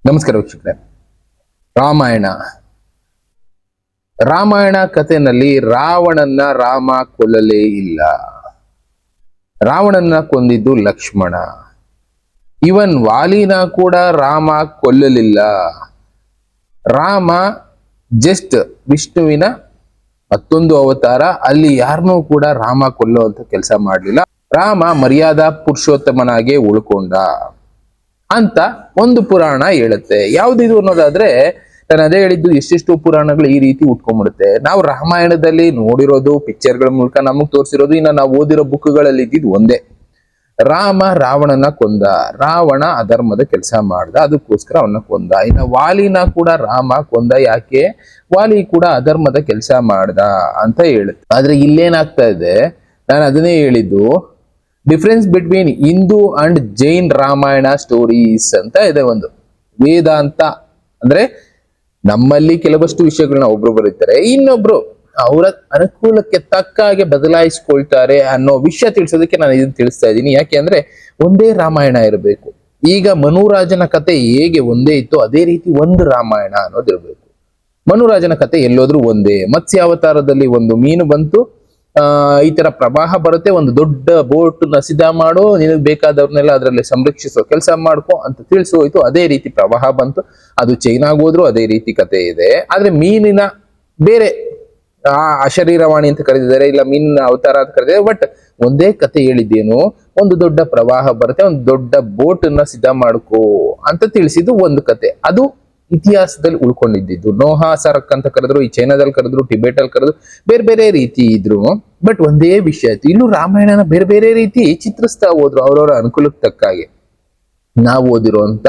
ನಮಸ್ಕಾರ ವೀಕ್ಷಕರೇ. ರಾಮಾಯಣ ರಾಮಾಯಣ ಕಥೆನಲ್ಲಿ ರಾವಣನ್ನ ರಾಮ ಕೊಲ್ಲಲೇ ಇಲ್ಲ. ರಾವಣನ್ನ ಕೊಂದಿದ್ದು ಲಕ್ಷ್ಮಣ. ಇವನ್ ವಾಲಿನ ಕೂಡ ರಾಮ ಕೊಲ್ಲಲಿಲ್ಲ. ರಾಮ ಜಸ್ಟ್ ವಿಷ್ಣುವಿನ ಮತ್ತೊಂದು ಅವತಾರ. ಅಲ್ಲಿ ಯಾರನ್ನೂ ಕೂಡ ರಾಮ ಕೊಲ್ಲುವಂತ ಕೆಲಸ ಮಾಡಲಿಲ್ಲ. ರಾಮ ಮರ್ಯಾದಾ ಪುರುಷೋತ್ತಮನಾಗೆ ಉಳ್ಕೊಂಡ ಅಂತ ಒಂದು ಪುರಾಣ ಹೇಳುತ್ತೆ. ಯಾವ್ದಿದು ಅನ್ನೋದಾದ್ರೆ, ನಾನು ಅದೇ ಹೇಳಿದ್ದು, ಎಷ್ಟೆಷ್ಟು ಪುರಾಣಗಳು ಈ ರೀತಿ ಉಟ್ಕೊಂಡ್ಬಿಡುತ್ತೆ. ನಾವು ರಾಮಾಯಣದಲ್ಲಿ ನೋಡಿರೋದು ಪಿಕ್ಚರ್ಗಳ ಮೂಲಕ ನಮಗ್ ತೋರಿಸಿರೋದು, ಇನ್ನ ನಾವು ಓದಿರೋ ಬುಕ್ಗಳಲ್ಲಿ ಇದ್ದಿದ್ದು ಒಂದೇ. ರಾಮ ರಾವಣನ ಕೊಂದ. ರಾವಣ ಅಧರ್ಮದ ಕೆಲಸ ಮಾಡ್ದ, ಅದಕ್ಕೋಸ್ಕರ ಅವನ್ನ ಕೊಂದ. ಇನ್ನ ವಾಲಿನ ಕೂಡ ರಾಮ ಕೊಂದ. ಯಾಕೆ? ವಾಲಿ ಕೂಡ ಅಧರ್ಮದ ಕೆಲಸ ಮಾಡ್ದ ಅಂತ ಹೇಳುತ್ತೆ. ಆದ್ರೆ ಇಲ್ಲೇನಾಗ್ತಾ ಇದೆ, ನಾನು ಅದನ್ನೇ ಹೇಳಿದ್ದು, difference between Hindu and Jain Ramayana stories ಅಂತ ಇದೆ. ಒಂದು ವೇದಾಂತ ಅಂದ್ರೆ ನಮ್ಮಲ್ಲಿ ಕೆಲವಷ್ಟು ವಿಷಯಗಳನ್ನ ಒಬ್ರು ಬರೀತಾರೆ, ಇನ್ನೊಬ್ರು ಅವರ ಅನುಕೂಲಕ್ಕೆ ತಕ್ಕ ಹಾಗೆ ಬದಲಾಯಿಸ್ಕೊಳ್ತಾರೆ ಅನ್ನೋ ವಿಷಯ ತಿಳಿಸೋದಕ್ಕೆ ನಾನು ಇದನ್ನ ತಿಳಿಸ್ತಾ ಇದ್ದೀನಿ. ಯಾಕೆ ಅಂದ್ರೆ ಒಂದೇ ರಾಮಾಯಣ ಇರಬೇಕು. ಈಗ ಮನುರಾಜನ ಕತೆ ಹೇಗೆ ಒಂದೇ ಇತ್ತು, ಅದೇ ರೀತಿ ಒಂದು ರಾಮಾಯಣ ಅನ್ನೋದಿರ್ಬೇಕು. ಮನುರಾಜನ ಕತೆ ಎಲ್ಲೋದ್ರೂ ಒಂದೇ. ಮತ್ಸ್ಯಾವತಾರದಲ್ಲಿ ಒಂದು ಮೀನು ಬಂತು, ಈ ತರ ಪ್ರವಾಹ ಬರುತ್ತೆ, ಒಂದು ದೊಡ್ಡ ಬೋಟ್ ನ ಸಿದ್ಧ ಮಾಡು, ನಿನಗೆ ಬೇಕಾದವ್ರನ್ನೆಲ್ಲ ಅದರಲ್ಲಿ ಸಂರಕ್ಷಿಸೋ ಕೆಲಸ ಮಾಡ್ಕೊ ಅಂತ ತಿಳಿಸಿ ಹೋಯ್ತು. ಅದೇ ರೀತಿ ಪ್ರವಾಹ ಬಂತು. ಅದು ಚೈನಾಗ್ ಹೋದ್ರು ಅದೇ ರೀತಿ ಕತೆ ಇದೆ. ಆದ್ರೆ ಮೀನಿನ ಬೇರೆ ಅಶರೀರವಾಣಿ ಅಂತ ಕರೆದಿದ್ದಾರೆ, ಇಲ್ಲ ಮೀನಿನ ಅವತಾರ ಅಂತ ಕರೆದಿದ್ದಾರೆ. ಬಟ್ ಒಂದೇ ಕತೆ ಹೇಳಿದ್ದೇನು, ಒಂದು ದೊಡ್ಡ ಪ್ರವಾಹ ಬರುತ್ತೆ, ಒಂದು ದೊಡ್ಡ ಬೋಟ್ ನ ಸಿದ್ಧ ಮಾಡ್ಕೋ ಅಂತ ತಿಳಿಸಿದ್ದು ಒಂದು ಕತೆ. ಅದು ಇತಿಹಾಸದಲ್ಲಿ ಉಳ್ಕೊಂಡಿದ್ದು. ನೋಹಾ ಸರಕ್ ಅಂತ ಕರೆದ್ರು, ಈ ಚೈನಾದಲ್ಲಿ ಕರೆದ್ರು, ಟಿಬೇಟ್ ಅಲ್ಲಿ ಕರೆದ್ರು, ಬೇರೆ ಬೇರೆ ರೀತಿ ಇದ್ರು. ಬಟ್ ಒಂದೇ ವಿಷಯ ಆಯ್ತು. ಇನ್ನು ರಾಮಾಯಣನ ಬೇರೆ ಬೇರೆ ರೀತಿ ಚಿತ್ರಿಸ್ತಾ ಹೋದ್ರು ಅವ್ರವ್ರ ಅನುಕೂಲಕ್ಕೆ ತಕ್ಕ ಹಾಗೆ. ನಾವು ಓದಿರುವಂತ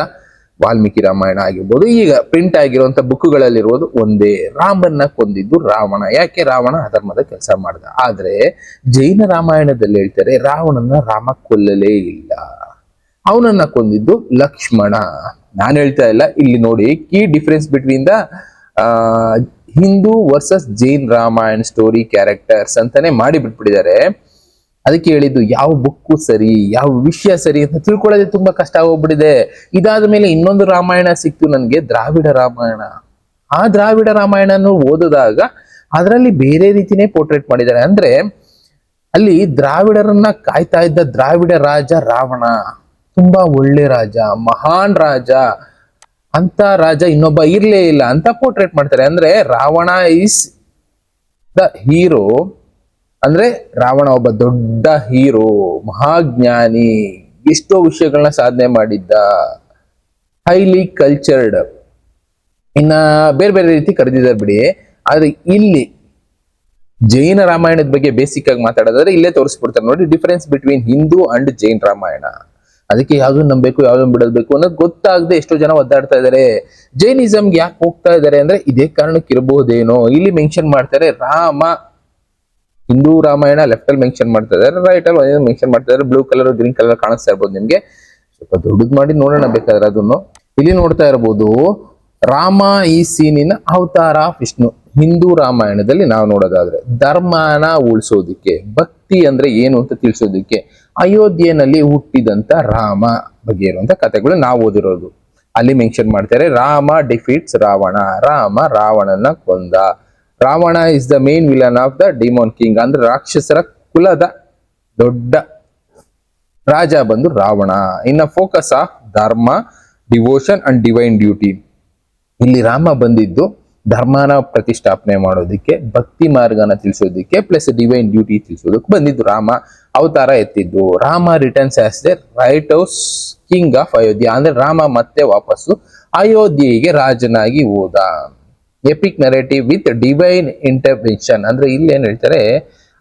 ವಾಲ್ಮೀಕಿ ರಾಮಾಯಣ ಆಗಿರ್ಬೋದು, ಈಗ ಪ್ರಿಂಟ್ ಆಗಿರುವಂತ ಬುಕ್ಗಳಲ್ಲಿರುವುದು ಒಂದೇ. ರಾಮನ್ನ ಕೊಂದಿದ್ದು ರಾವಣ. ಯಾಕೆ? ರಾವಣ ಅಧರ್ಮದ ಕೆಲಸ ಮಾಡ್ದ. ಆದ್ರೆ ಜೈನ ರಾಮಾಯಣದಲ್ಲಿ ಹೇಳ್ತಾರೆ, ರಾವಣನ ರಾಮ ಕೊಲ್ಲಲೇ ಇಲ್ಲ, ಅವನನ್ನ ಕೊಂದಿದ್ದು ಲಕ್ಷ್ಮಣ. ನಾನು ಹೇಳ್ತಾ ಇಲ್ಲ, ಇಲ್ಲಿ ನೋಡಿ key difference between the Hindu versus Jain Ramayana story characters ಅಂತಾನೆ ಮಾಡಿ ಬಿಟ್ಬಿಟ್ಟಿದ್ದಾರೆ. ಅದಕ್ಕೆ ಹೇಳಿದ್ದು, ಯಾವ ಬುಕ್ಕು ಸರಿ, ಯಾವ ವಿಷಯ ಸರಿ ಅಂತ ತಿಳ್ಕೊಳ್ಳೋದೇ ತುಂಬಾ ಕಷ್ಟ ಆಗೋಗ್ಬಿಟ್ಟಿದೆ. ಇದಾದ ಮೇಲೆ ಇನ್ನೊಂದು ರಾಮಾಯಣ ಸಿಕ್ತು ನನಗೆ, ದ್ರಾವಿಡ ರಾಮಾಯಣ. ಆ ದ್ರಾವಿಡ ರಾಮಾಯಣ ಓದಿದಾಗ ಅದರಲ್ಲಿ ಬೇರೆ ರೀತಿನೇ ಪೋರ್ಟ್ರೇಟ್ ಮಾಡಿದ್ದಾರೆ. ಅಂದ್ರೆ ಅಲ್ಲಿ ದ್ರಾವಿಡರನ್ನ ಕಾಯ್ತಾ ಇದ್ದ ದ್ರಾವಿಡ ರಾಜ ರಾವಣ. ತುಂಬಾ ಒಳ್ಳೆ ರಾಜ, ಮಹಾನ್ ರಾಜ. ಅಂತ ರಾಜ ಇನ್ನೊಬ್ಬ ಇರ್ಲೇ ಇಲ್ಲ ಅಂತ ಪೋರ್ಟ್ರೇಟ್ ಮಾಡ್ತಾರೆ. ಅಂದ್ರೆ ರಾವಣ ಈಸ್ ದ ಹೀರೋ. ಅಂದ್ರೆ ರಾವಣ ಒಬ್ಬ ದೊಡ್ಡ ಹೀರೋ, ಮಹಾಜ್ಞಾನಿ, ಎಷ್ಟೋ ವಿಷಯಗಳನ್ನ ಸಾಧನೆ ಮಾಡಿದ್ದ, ಹೈಲಿ ಕಲ್ಚರ್ಡ್, ಇನ್ನ ಬೇರೆ ಬೇರೆ ರೀತಿ ಕರೆದಿದ್ದಾರೆ ಬಿಡಿ. ಆದ್ರೆ ಇಲ್ಲಿ ಜೈನ ರಾಮಾಯಣದ ಬಗ್ಗೆ ಬೇಸಿಕ್ ಆಗಿ ಮಾತಾಡೋದಾದ್ರೆ ಇಲ್ಲೇ ತೋರಿಸ್ಬಿಡ್ತಾರೆ ನೋಡಿ, difference between Hindu and Jain Ramayana. ಅದಕ್ಕೆ ಯಾವ್ದನ್ನ ನಂಬೇಕು ಯಾವ್ದನ್ನ ಬಿಡಬೇಕು ಅನ್ನೋದು ಗೊತ್ತಾಗದೆ ಎಷ್ಟೋ ಜನ ಒದ್ದಾಡ್ತಾ ಇದಾರೆ. ಜೈನಿಸಮ್ಗೆ ಯಾಕೆ ಹೋಗ್ತಾ ಇದಾರೆ ಅಂದ್ರೆ ಇದೇ ಕಾರಣಕ್ಕೆ ಇರಬಹುದೇನೋ. ಇಲ್ಲಿ ಮೆನ್ಷನ್ ಮಾಡ್ತಾರೆ, ರಾಮ ಹಿಂದೂ ರಾಮಾಯಣ ಲೆಫ್ಟ್ ಅಲ್ಲಿ ಮೆನ್ಷನ್ ಮಾಡ್ತಾ ಇದಾರೆ, ರೈಟ್ ಅಲ್ಲಿ ಮೆನ್ಷನ್ ಮಾಡ್ತಾ ಇದಾರೆ. ಬ್ಲೂ ಕಲರ್ ಗ್ರೀನ್ ಕಲರ್ ಕಾಣಿಸ್ತಾ ಇರ್ಬೋದು ನಿಮ್ಗೆ. ಸ್ವಲ್ಪ ದೊಡ್ಡದು ಮಾಡಿ ನೋಡೋಣ ಬೇಕಾದ್ರೆ ಅದನ್ನು. ಇಲ್ಲಿ ನೋಡ್ತಾ ಇರ್ಬೋದು, ರಾಮ ಈ ಸೀನಿನ ಅವತಾರ ವಿಷ್ಣು. ಹಿಂದೂ ರಾಮಾಯಣದಲ್ಲಿ ನಾವು ನೋಡೋದಾದ್ರೆ ಧರ್ಮನ ಉಳಿಸೋದಿಕ್ಕೆ, ಭಕ್ತಿ ಅಂದ್ರೆ ಏನು ಅಂತ ತಿಳಿಸೋದಿಕ್ಕೆ ಅಯೋಧ್ಯೆಯಲ್ಲಿ ಹುಟ್ಟಿದಂತ ರಾಮ ಬಗ್ಗೆ ಇರುವಂತ ಕಥೆಗಳು ನಾವು ಓದಿರೋದು. ಅಲ್ಲಿ ಮೆನ್ಷನ್ ಮಾಡ್ತಾರೆ, ರಾಮ ಡಿಫೀಟ್ಸ್ ರಾವಣ. ರಾಮ ರಾವಣನ ಕೊಂದ. Ravana is the main villain of the demon king. ಅಂದ್ರೆ ರಾಕ್ಷಸರ ಕುಲದ ದೊಡ್ಡ ರಾಜ ಬಂದು ರಾವಣ. ಇನ್ನ focus of dharma, devotion and divine duty. ಇಲ್ಲಿ ರಾಮ ಬಂದಿದ್ದು ಧರ್ಮನ ಪ್ರತಿಷ್ಠಾಪನೆ ಮಾಡೋದಿಕ್ಕೆ, ಭಕ್ತಿ ಮಾರ್ಗನ ತಿಳಿಸೋದಿಕ್ಕೆ, ಪ್ಲಸ್ ಡಿವೈನ್ ಡ್ಯೂಟಿ ತಿಳಿಸೋದಕ್ಕೆ ಬಂದಿದ್ದು ರಾಮ. ಅವತಾರ ಎತ್ತಿದ್ದು. Rama returns as the righteous king of Ayodhya. ಅಂದ್ರೆ ರಾಮ ಮತ್ತೆ ವಾಪಸ್ಸು ಅಯೋಧ್ಯೆಗೆ ರಾಜನಾಗಿ ಹೋದ. Epic narrative with divine intervention. ಅಂದ್ರೆ ಇಲ್ಲಿ ಏನ್ ಹೇಳ್ತಾರೆ,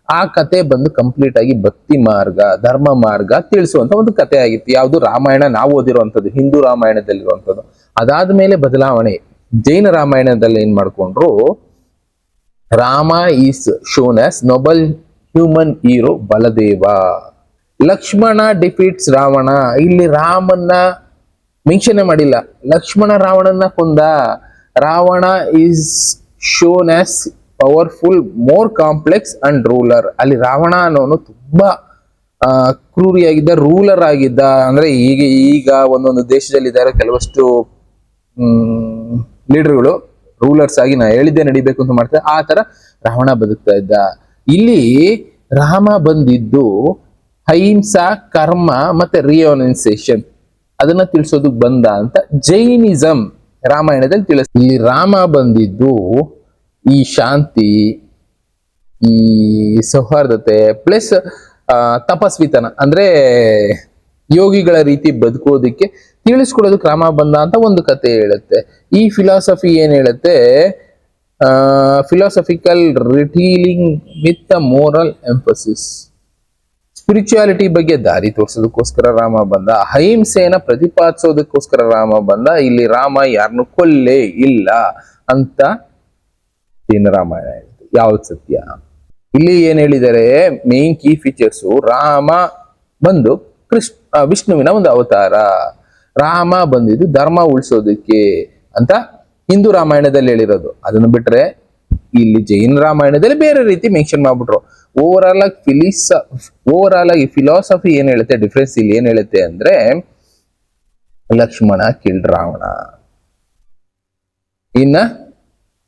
ಆ ಕತೆ ಬಂದು ಕಂಪ್ಲೀಟ್ ಆಗಿ ಭಕ್ತಿ ಮಾರ್ಗ, ಧರ್ಮ ಮಾರ್ಗ ತಿಳಿಸುವಂತ ಒಂದು ಕತೆ ಆಗಿತ್ತು. ಯಾವುದು? ರಾಮಾಯಣ ನಾವು ಓದಿರುವಂತದ್ದು, ಹಿಂದೂ ರಾಮಾಯಣದಲ್ಲಿರುವಂತದ್ದು. ಅದಾದ್ಮೇಲೆ ಬದಲಾವಣೆ ಜೈನ ರಾಮಾಯಣದಲ್ಲಿ ಏನ್ ಮಾಡ್ಕೊಂಡ್ರು, Rama is shown as noble human hero Baladeva. Lakshmana defeats Ravana. ಇಲ್ಲಿ ರಾಮನ್ನ ಮೆನ್ಷನ್ ಮಾಡಿಲ್ಲ, ಲಕ್ಷ್ಮಣ ರಾವಣನ ಕೊಂದ. Ravana is shown as powerful, more complex and ruler. ಅಲ್ಲಿ ರಾವಣ ಅನ್ನೋನು ತುಂಬಾ ಕ್ರೂರಿಯಾಗಿದ್ದ, ರೂಲರ್ ಆಗಿದ್ದ. ಅಂದ್ರೆ ಈಗ ಒಂದೊಂದು ದೇಶದಲ್ಲಿ ಇದ್ದಾರೆ ಕೆಲವಷ್ಟು ಲೀಡರ್ಗಳು ರೂಲರ್ಸ್ ಆಗಿ ನಾ ಹೇಳಿದ್ದೆ ನಡಿಬೇಕು ಅಂತ ಮಾಡ್ತಾರೆ. ಆ ತರ ರಾವಣ ಬದುಕ್ತಾ ಇದ್ದ. ಇಲ್ಲಿ ರಾಮ ಬಂದಿದ್ದು ಅಹಿಂಸಾ, ಕರ್ಮ ಮತ್ತೆ ರಿಯೋನೈಸೇಷನ್ ಅದನ್ನ ತಿಳಿಸೋದಕ್ ಬಂದ ಅಂತ ಜೈನಿಸಂ ರಾಮಾಯಣದಲ್ಲಿ ಇಲ್ಲಿ ರಾಮ ಬಂದಿದ್ದು ಈ ಶಾಂತಿ, ಈ ಸೌಹಾರ್ದತೆ ಪ್ಲಸ್ ತಪಸ್ವಿತನ ಅಂದ್ರೆ ಯೋಗಿಗಳ ರೀತಿ ಬದುಕೋದಿಕ್ಕೆ ತಿಳಿಸ್ಕೊಡೋದಕ್ಕೆ ರಾಮ ಬಂದ ಅಂತ ಒಂದು ಕತೆ ಹೇಳುತ್ತೆ. ಈ ಫಿಲಾಸಫಿ ಏನ್ ಹೇಳುತ್ತೆ, philosophical retelling with moral emphasis, spirituality ಬಗ್ಗೆ ದಾರಿ ತೋರ್ಸೋದಕ್ಕೋಸ್ಕರ ರಾಮ ಬಂದ, ಅಹಿಂಸೆಯನ್ನ ಪ್ರತಿಪಾದಿಸೋದಕ್ಕೋಸ್ಕರ ರಾಮ ಬಂದ. ಇಲ್ಲಿ ರಾಮ ಯಾರನ್ನು ಕೊಲ್ಲೇ ಇಲ್ಲ ಅಂತ ರಾಮಾಯಣ ಹೇಳ್ತು. ಯಾವ್ದು ಸತ್ಯ? ಇಲ್ಲಿ ಏನ್ ಹೇಳಿದರೆ ಮೇನ್ ಕೀ ಫೀಚರ್ಸ್, ರಾಮ ಬಂದು ವಿಷ್ಣುವಿನ ಒಂದು ಅವತಾರ, ರಾಮ ಬಂದಿದ್ದು ಧರ್ಮ ಉಳಿಸೋದಕ್ಕೆ ಅಂತ ಹಿಂದೂ ರಾಮಾಯಣದಲ್ಲಿ ಹೇಳಿರೋದು. ಅದನ್ನು ಬಿಟ್ರೆ ಇಲ್ಲಿ ಜೈನ ರಾಮಾಯಣದಲ್ಲಿ ಬೇರೆ ರೀತಿ ಮೆನ್ಷನ್ ಮಾಡ್ಬಿಟ್ರು. ಓವರ್ ಆಲ್ ಆಗಿ ಫಿಲಾಸಫಿ ಏನ್ ಹೇಳುತ್ತೆ, ಡಿಫ್ರೆನ್ಸ್ ಇಲ್ಲಿ ಏನ್ ಹೇಳುತ್ತೆ ಅಂದ್ರೆ ಲಕ್ಷ್ಮಣ ಕಿಲ್ಡ್ ರಾವಣ. ಇನ್ನ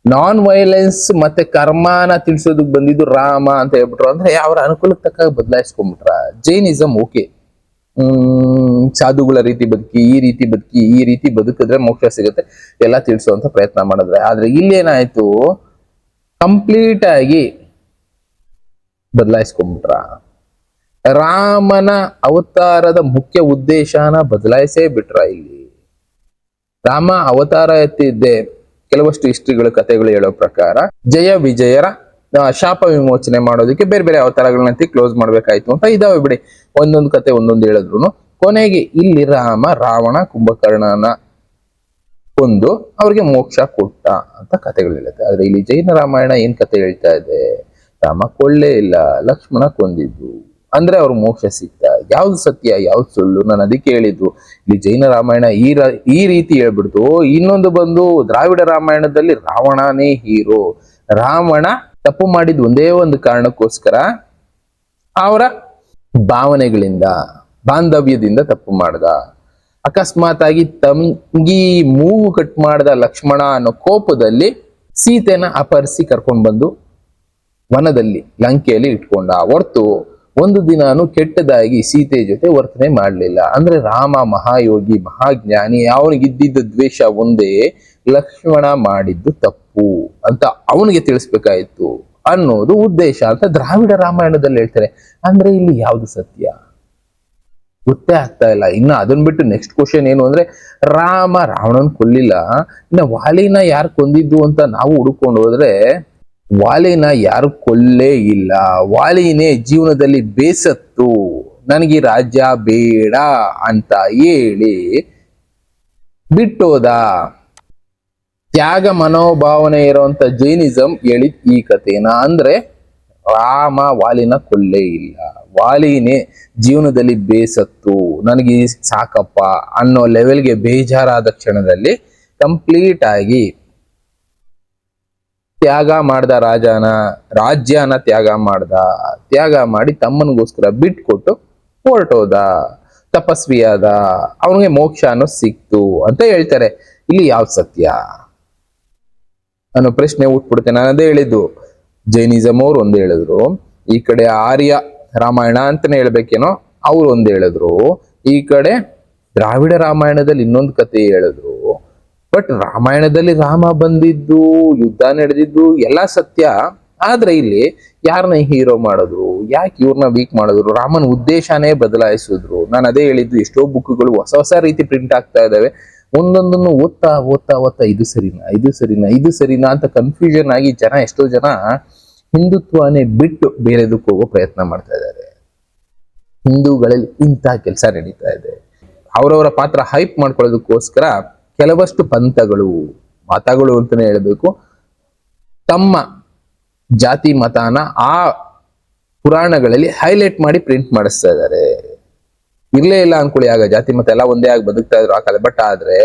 ನಾನ್ ವೈಲೆನ್ಸ್ ಮತ್ತೆ ಕರ್ಮಾನ ತಿಳಿಸೋದಕ್ ಬಂದಿದ್ದು ರಾಮ ಅಂತ ಹೇಳ್ಬಿಟ್ರು. ಅಂದ್ರೆ ಅವರ ಅನುಕೂಲಕ್ಕೆ ತಕ್ಕ ಬದಲಾಯಿಸ್ಕೊಂಡ್ಬಿಟ್ರ. ಜೈನಿಸಂ ಓಕೆ, ಸಾಧುಗಳ ರೀತಿ ಬದುಕಿ, ಈ ರೀತಿ ಬದುಕಿದ್ರೆ ಮೋಕ್ಷ ಸಿಗುತ್ತೆ ಎಲ್ಲ ತಿಳಿಸುವಂತ ಪ್ರಯತ್ನ ಮಾಡಿದ್ರೆ. ಆದ್ರೆ ಇಲ್ಲೇನಾಯ್ತು, ಕಂಪ್ಲೀಟ್ ಆಗಿ ಬದಲಾಯಿಸ್ಕೊಂಡ್ಬಿಟ್ರ. ರಾಮನ ಅವತಾರದ ಮುಖ್ಯ ಉದ್ದೇಶನ ಬದಲಾಯಿಸೇ ಬಿಟ್ರ. ಇಲ್ಲಿ ರಾಮ ಅವತಾರ ಎತ್ತಿದ್ದೆ ಕೆಲವಷ್ಟು ಹಿಸ್ಟ್ರಿಗಳು ಕಥೆಗಳು ಹೇಳೋ ಪ್ರಕಾರ ಜಯ ವಿಜಯರ ಶಾಪ ವಿಮೋಚನೆ ಮಾಡೋದಕ್ಕೆ ಬೇರೆ ಬೇರೆ ಅವತಾರಗಳನ್ನ ಕ್ಲೋಸ್ ಮಾಡ್ಬೇಕಾಯ್ತು ಅಂತ ಇದಾವೆ ಬಿಡಿ. ಒಂದೊಂದು ಕತೆ ಒಂದೊಂದು ಹೇಳಿದ್ರು ಕೊನೆಗೆ ಇಲ್ಲಿ ರಾವಣ ಕುಂಭಕರ್ಣನ ಕೊಂದು ಅವ್ರಿಗೆ ಮೋಕ್ಷ ಕೊಟ್ಟ ಅಂತ ಕಥೆಗಳು ಹೇಳುತ್ತೆ. ಆದ್ರೆ ಇಲ್ಲಿ ಜೈನ ರಾಮಾಯಣ ಏನ್ ಕತೆ ಹೇಳ್ತಾ ಇದೆ, ರಾಮ ಕೊಳ್ಳೇ ಇಲ್ಲ, ಲಕ್ಷ್ಮಣ ಕೊಂದಿದ್ದು ಅಂದ್ರೆ ಅವ್ರ ಮೋಕ್ಷ ಸಿಗ್ತ. ಯಾವ್ದು ಸತ್ಯ ಯಾವ್ದು ಸುಳ್ಳು? ನಾನು ಅದಕ್ಕೆ ಹೇಳಿದ್ದು ಇಲ್ಲಿ ಜೈನ ರಾಮಾಯಣ ಈ ರೀತಿ ಹೇಳ್ಬಿಡ್ತು. ಇನ್ನೊಂದು ಬಂದು ದ್ರಾವಿಡ ರಾಮಾಯಣದಲ್ಲಿ ರಾವಣನೇ ಹೀರೋ. ರಾವಣ ತಪ್ಪು ಮಾಡಿದ ಒಂದೇ ಒಂದು ಕಾರಣಕ್ಕೋಸ್ಕರ ಅವರ ಭಾವನೆಗಳಿಂದ ಬಾಂಧವ್ಯದಿಂದ ತಪ್ಪು ಮಾಡ್ದ. ಅಕಸ್ಮಾತ್ ಆಗಿ ತಂಗಿ ಮೂಗು ಕಟ್ ಮಾಡ್ದ ಲಕ್ಷ್ಮಣ ಅನ್ನೋ ಕೋಪದಲ್ಲಿ ಸೀತೆನ ಅಪಹರಿಸಿ ಕರ್ಕೊಂಡ್ ಬಂದು ವನದಲ್ಲಿ ಲಂಕೆಯಲ್ಲಿ ಇಟ್ಕೊಂಡ. ಹೊರ್ತು ಒಂದು ದಿನಾನು ಕೆಟ್ಟದಾಗಿ ಸೀತೆ ಜೊತೆ ವರ್ತನೆ ಮಾಡ್ಲಿಲ್ಲ. ಅಂದ್ರೆ ರಾಮ ಮಹಾಯೋಗಿ ಮಹಾಜ್ಞಾನಿ, ಅವನಿಗಿದ್ದಿದ್ದ ದ್ವೇಷ ಒಂದೇ, ಲಕ್ಷ್ಮಣ ಮಾಡಿದ್ದು ತಪ್ಪು ಅಂತ ಅವನಿಗೆ ತಿಳಿಸ್ಬೇಕಾಯ್ತು ಅನ್ನೋದು ಉದ್ದೇಶ ಅಂತ ದ್ರಾವಿಡ ರಾಮಾಯಣದಲ್ಲಿ ಹೇಳ್ತಾರೆ. ಅಂದ್ರೆ ಇಲ್ಲಿ ಯಾವ್ದು ಸತ್ಯ ಗೊತ್ತೇ ಆಗ್ತಾ ಇಲ್ಲ. ಇನ್ನು ಅದನ್ನ ಬಿಟ್ಟು ನೆಕ್ಸ್ಟ್ ಕ್ವಶನ್ ಏನು ಅಂದ್ರೆ, ರಾವಣನ್ ಕೊಲ್ಲಿಲ್ಲ, ಇನ್ನ ವಾಲಿನ ಯಾರು ಕೊಂದಿದ್ದು ಅಂತ ನಾವು ಹುಡುಕೊಂಡು ಹೋದ್ರೆ ವಾಲಿನ ಯಾರು ಕೊಲ್ಲೇ ಇಲ್ಲ. ವಾಲಿನೇ ಜೀವನದಲ್ಲಿ ಬೇಸತ್ತು ನನಗೆ ರಾಜ್ಯ ಬೇಡ ಅಂತ ಹೇಳಿ ಬಿಟ್ಟೋದ. ತ್ಯಾಗ ಮನೋಭಾವನೆ ಇರುವಂತ ಜೈನಿಸಂ ಹೇಳಿದ್ ಈ ಕಥೆನ. ಅಂದ್ರೆ ರಾಮ ವಾಲಿನ ಕೊಲ್ಲೇ ಇಲ್ಲ, ವಾಲಿನೇ ಜೀವನದಲ್ಲಿ ಬೇಸತ್ತು ನನಗೆ ಸಾಕಪ್ಪ ಅನ್ನೋ ಲೆವೆಲ್ಗೆ ಬೇಜಾರಾದ ಕ್ಷಣದಲ್ಲಿ ಕಂಪ್ಲೀಟ್ ಆಗಿ ತ್ಯಾಗ ಮಾಡ್ದ, ರಾಜ್ಯನ ತ್ಯಾಗ ಮಾಡಿ ತಮ್ಮನಿಗೋಸ್ಕರ ಬಿಟ್ಕೊಟ್ಟು ಹೊರಟೋದ, ತಪಸ್ವಿಯಾದ, ಅವನಿಗೆ ಮೋಕ್ಷ ಅನ್ನೋ ಸಿಕ್ತು ಅಂತ ಹೇಳ್ತಾರೆ. ಇಲ್ಲಿ ಯಾವ್ದು ಸತ್ಯ ಅನ್ನೋ ಪ್ರಶ್ನೆ ಹುಟ್ಬಿಡುತ್ತೆ. ನಾನು ಅದೇ ಹೇಳಿದ್ದು, ಜೈನಿಸಂ ಅವ್ರು ಒಂದು ಹೇಳಿದ್ರು, ಈ ಕಡೆ ಆರ್ಯ ರಾಮಾಯಣ ಅಂತಾನೆ ಹೇಳ್ಬೇಕೇನೋ ಅವ್ರು ಒಂದು ಹೇಳಿದ್ರು, ಈ ಕಡೆ ದ್ರಾವಿಡ ರಾಮಾಯಣದಲ್ಲಿ ಇನ್ನೊಂದು ಕತೆ ಹೇಳಿದ್ರು. ಬಟ್ ರಾಮಾಯಣದಲ್ಲಿ ರಾಮ ಬಂದಿದ್ದು, ಯುದ್ಧ ನಡೆದಿದ್ದು ಎಲ್ಲ ಸತ್ಯ. ಆದ್ರೆ ಇಲ್ಲಿ ಯಾರನ್ನ ಹೀರೋ ಮಾಡಿದ್ರು, ಯಾಕೆ ಇವ್ರನ್ನ ವೀಕ್ ಮಾಡಿದ್ರು, ರಾಮನ ಉದ್ದೇಶನೇ ಬದಲಾಯಿಸಿದ್ರು. ನಾನು ಅದೇ ಹೇಳಿದ್ದು, ಎಷ್ಟೋ ಬುಕ್ಗಳು ಹೊಸ ರೀತಿ ಪ್ರಿಂಟ್ ಆಗ್ತಾ ಇದಾವೆ. ಒಂದೊಂದನ್ನು ಓದ್ತಾ ಇದು ಸರಿನಾ ಅಂತ ಕನ್ಫ್ಯೂಷನ್ ಆಗಿ ಎಷ್ಟೋ ಜನ ಹಿಂದುತ್ವನೇ ಬಿಟ್ಟು ಬೇರೆದಕ್ಕೆ ಹೋಗೋ ಪ್ರಯತ್ನ ಮಾಡ್ತಾ ಇದ್ದಾರೆ. ಹಿಂದೂಗಳಲ್ಲಿ ಇಂಥ ಕೆಲಸ ನಡೀತಾ ಇದೆ. ಅವರವರ ಪಾತ್ರ ಹೈಪ್ ಮಾಡ್ಕೊಳ್ಳೋದಕ್ಕೋಸ್ಕರ ಕೆಲವಷ್ಟು ಮತಗಳು ಅಂತಾನೆ ಹೇಳ್ಬೇಕು, ತಮ್ಮ ಜಾತಿ ಮತನ ಆ ಪುರಾಣಗಳಲ್ಲಿ ಹೈಲೈಟ್ ಮಾಡಿ ಪ್ರಿಂಟ್ ಮಾಡಿಸ್ತಾ ಇದ್ದಾರೆ. ಇರ್ಲೇ ಇಲ್ಲ ಅನ್ಕೊಳ್ಳಿ, ಆಗ ಜಾತಿ ಮತ ಎಲ್ಲ ಒಂದೇ ಆಗಿ ಬದುಕ್ತಾ ಇದ್ರು ಆ ಕಾಲ. ಬಟ್ ಆದ್ರೆ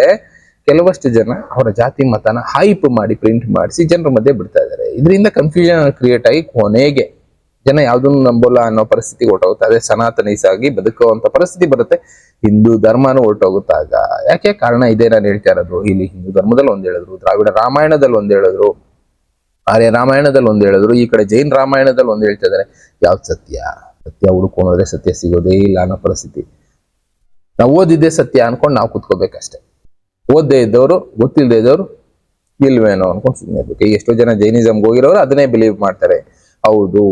ಕೆಲವಷ್ಟು ಜನ ಅವರ ಜಾತಿ ಮತನ ಹೈಪ್ ಮಾಡಿ ಪ್ರಿಂಟ್ ಮಾಡಿಸಿ ಜನರ ಮಧ್ಯೆ ಬಿಡ್ತಾ ಇದ್ದಾರೆ. ಇದರಿಂದ ಕನ್ಫ್ಯೂಷನ್ ಕ್ರಿಯೇಟ್ ಆಗಿ ಕೊನೆಗೆ ಜನ ಯಾವ್ದನ್ನು ನಂಬೋಲ್ಲ ಅನ್ನೋ ಪರಿಸ್ಥಿತಿ ಹೊರಟೋಗುತ್ತೆ. ಅದೇ ಸನಾತನೀಸಾಗಿ ಬದುಕುವಂತ ಪರಿಸ್ಥಿತಿ ಬರುತ್ತೆ. ಹಿಂದೂ ಧರ್ಮನೂ ಹೊರಟೋಗುತ್ತಾಗ. ಯಾಕೆ ಕಾರಣ ಇದೇ ನಾನು ಹೇಳ್ತಾ ಇರೋದು. ಇಲ್ಲಿ ಹಿಂದೂ ಧರ್ಮದಲ್ಲಿ ಒಂದ್ ಹೇಳಿದ್ರು, ದ್ರಾವಿಡ ರಾಮಾಯಣದಲ್ಲಿ ಒಂದ್ ಹೇಳಿದ್ರು, ಆರ್ಯ ರಾಮಾಯಣದಲ್ಲಿ ಒಂದ್ ಹೇಳಿದ್ರು, ಈ ಕಡೆ ಜೈನ್ ರಾಮಾಯಣದಲ್ಲಿ ಒಂದ್ ಹೇಳ್ತಾ ಇದಾರೆ. ಯಾವ್ದು ಸತ್ಯ? ಸತ್ಯ ಹುಡ್ಕೊಂಡ್ರೆ ಸತ್ಯ ಸಿಗೋದೇ ಇಲ್ಲ ಅನ್ನೋ ಪರಿಸ್ಥಿತಿ. ನಾವು ಓದಿದ್ದೇ ಸತ್ಯ ಅನ್ಕೊಂಡು ನಾವು ಕುತ್ಕೋಬೇಕಷ್ಟೆ. ಓದ್ದೇ ಇದ್ದವರು, ಗೊತ್ತಿಲ್ಲದೆ ಇದ್ದವರು ಇಲ್ವೇನೋ ಅನ್ಕೊಂಡು ಸುಮ್ಮನೆ ಇರ್ಬೇಕು. ಈಗ ಎಷ್ಟೋ ಜನ ಜೈನಿಸಮ್ಗೆ ಹೋಗಿರೋರು ಅದನ್ನೇ ಬಿಲೀವ್ ಮಾಡ್ತಾರೆ. ಹೌದು,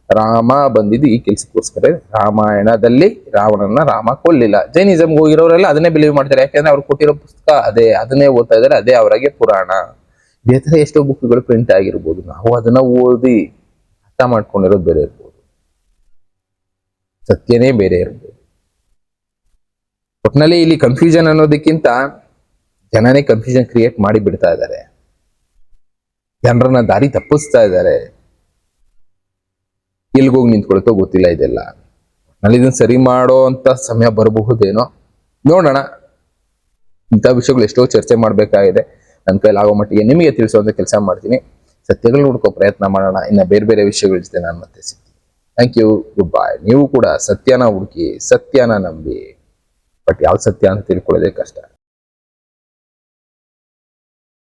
ರಾಮ ಬಂದಿದ್ದು ಈ ಕೆಲ್ಸಕ್ಕೋಸ್ಕರ. ರಾಮಾಯಣದಲ್ಲಿ ರಾವಣನ ರಾಮ ಕೊಲ್ಲಿಲ್ಲ. ಜೈನಿಸಮ್ಗೆ ಹೋಗಿರೋರೆಲ್ಲ ಅದನ್ನೇ ಬಿಲೀವ್ ಮಾಡ್ತಾರೆ. ಯಾಕಂದ್ರೆ ಅವ್ರು ಕೊಟ್ಟಿರೋ ಪುಸ್ತಕ ಅದೇ, ಅದನ್ನೇ ಓದ್ತಾ ಇದಾರೆ, ಅದೇ ಅವರಿಗೆ ಪುರಾಣ. ಇದೇ ತರ ಎಷ್ಟೋ ಬುಕ್ಗಳು ಪ್ರಿಂಟ್ ಆಗಿರ್ಬೋದು, ನಾವು ಅದನ್ನ ಓದಿ ಅರ್ಥ ಮಾಡ್ಕೊಂಡಿರೋದು ಬೇರೆ ಇರ್ಬೋದು, ಸತ್ಯನೇ ಬೇರೆ ಇರ್ಬೋದು. ಒಟ್ನಲ್ಲಿ ಇಲ್ಲಿ ಕನ್ಫ್ಯೂಷನ್ ಅನ್ನೋದಕ್ಕಿಂತ ಜನನೇ ಕನ್ಫ್ಯೂಷನ್ ಕ್ರಿಯೇಟ್ ಮಾಡಿ ಬಿಡ್ತಾ ಇದ್ದಾರೆ, ಜನರನ್ನ ದಾರಿ ತಪ್ಪಿಸ್ತಾ ಇದ್ದಾರೆ. ಎಲ್ಗೋಗಿ ನಿಂತ್ಕೊಳ್ತೋ ಗೊತ್ತಿಲ್ಲ ಇದೆಲ್ಲ. ನಲ್ಲಿ ಇದನ್ನ ಸರಿ ಮಾಡೋ ಅಂತ ಸಮಯ ಬರಬಹುದೇನೋ, ನೋಡೋಣ. ಇಂಥ ವಿಷಯಗಳು ಎಷ್ಟೋ ಚರ್ಚೆ ಮಾಡ್ಬೇಕಾಗಿದೆ. ನನ್ನ ಕೈಲಾಗೋ ಮಟ್ಟಿಗೆ ನಿಮಗೆ ತಿಳಿಸುವಂತ ಕೆಲಸ ಮಾಡ್ತೀನಿ. ಸತ್ಯಗಳು ನೋಡ್ಕೋ ಪ್ರಯತ್ನ ಮಾಡೋಣ. ಇನ್ನ ಬೇರೆ ಬೇರೆ ವಿಷಯಗಳ ಜೊತೆ ನಾನು ಮತ್ತೆ ಸಿಗ್ತೀನಿ. ಥ್ಯಾಂಕ್ ಯು, ಗುಡ್ ಬಾಯ್. ನೀವು ಕೂಡ ಸತ್ಯನ ಹುಡುಕಿ, ಸತ್ಯನ ನಂಬಿ, ಬಟ್ ಯಾವ ಸತ್ಯ ಅಂತ ತಿಳ್ಕೊಳ್ಳೋದೇ ಕಷ್ಟ.